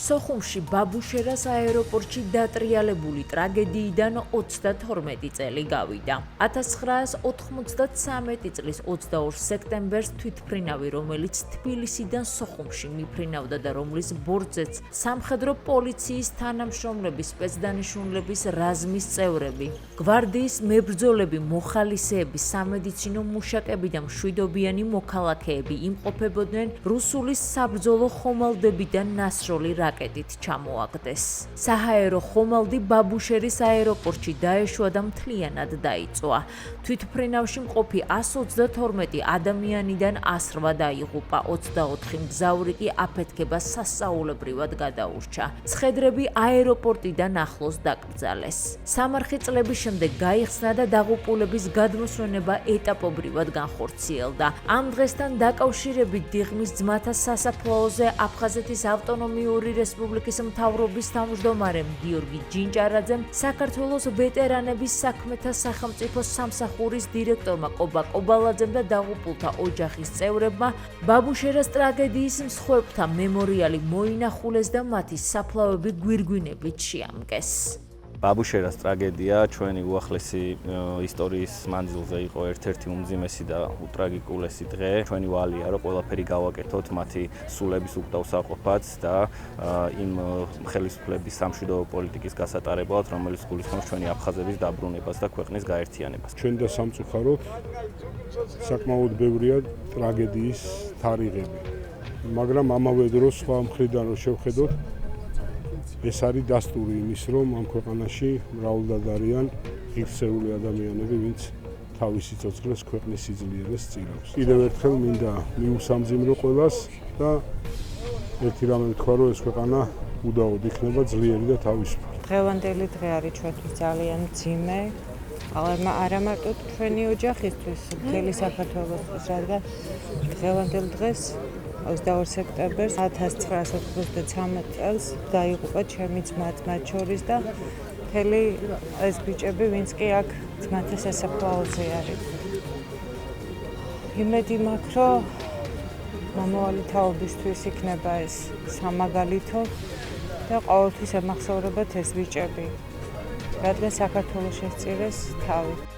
სოხუმში ბაბუშერას აეროპორტში დატრიალებული ტრაგედიიდან 32 წელი გავიდა. 1993 წლის 22 სექტემბერს თვითმფრინავი, რომელიც თბილისიდან სოხუმში მიფრინავდა და რომლის ბორცეც სამხედრო პოლიციის თანამშრომლები, სპეცდანიშნულების რაზმის წევრები, გვარდიის მებრძოლები, მოხალისეები, სამედიცინო მუშაკები და მშვიდობიანი მოქალაქეები იმყოფებოდნენ რუსულის საბრძოლო ხომალდებიდან ნასროლი რაკეტით ჩამოაგდეს. საჰაერო ხომალდი ბაბუშერის აეროპორტში დაეშვა და მთლიანად დაიწვა. თვითმფრინავში მყოფი 132 ადამიანიდან 108 დაიღუპა, 24 მგზავრი კი აფეთქება სასწაულებრივად გადაურჩა. ცხედრები აეროპორტიდან ახლოს დაკრძალეს. სამარხი წლების შემდეგ გაიხსნა და დაღუპულების გადმოსვენება ეტაპობრივად განხორციელდა. ამ დღესთან დაკავშირებით დიღმის ძმათა სასაფლაოზე აფხაზეთის ავტონომიური რესპუბლიკის მთავრობის თავმჯდომარემ გიორგი ჯინჭარაძემ, საქართველოს ვეტერანების საქმეთა სახელმწიფო სამსახურის დირექტორმა კობა კობალაძემ და დაღუპულთა ოჯახის წევრებმა ბაბუშერას ტრაგედიის მსხვერპლთა მემორიალი მოინახულეს და მათი საფლავები გვირგვინებით შეამკეს. ბაბუშერას ტრაგედია ჩვენი უახლესი ისტორიის მანძილზე იყო ერთ-ერთი უმძიმესი და უტრაგიკულესი დღე. ჩვენი ვალია, რომ ყველაფერი გავაკეთოთ მათი სულების უკდავსაყოფად და იმ ხელისუფლების სამშვიდობო პოლიტიკის გასატარებლად, რომელიც გულისხმობს ჩვენი აფხაზების დაბრუნებას და ქვეყნის გაერთიანებას. ჩვენ და სამწუხაროდ საკმაოდ ბევრია ტრაგედიის თარიღები. მაგრამ ამავე დროს სხვა მხრიდან რომ შევხედოთ, ეს არის დასტური იმის, რომ ამ ქვეყანაში მრავლად არიან ღირსეული ადამიანები, ვინც თავისი ცოცხლებს ქვეყნის სიძლიერეს სწირავს. კიდევ ერთხელ მინდა მიუსამძიმრო ყველას და ერთი რამე ვთქვა, რომ ეს ქვეყანა უდაოდ იქნება ძლიერი და თავისუფალი. დღევანდელი დღე არის ჩვენთვის ძალიან მძიმე, არა მარტო ჩვენი ოჯახისთვის, მთელი საქართველოსთვის, რადგან დღევანდელ დღეს 22 სექტემბერს 1993 წელს დაიღუპა ჩემი ძმაც მათ შორის და მთელი ეს ბიჭები, ვინც კი აქ ძმათა სასაფლაოზე არის. იმედი მაქვს, რომ მომავალი თაობისთვის იქნება ეს სამაგალითო და ყოველთვის ემახსოვრებათ ეს ბიჭები, რადგან საქართველოს შესწირეს თავი.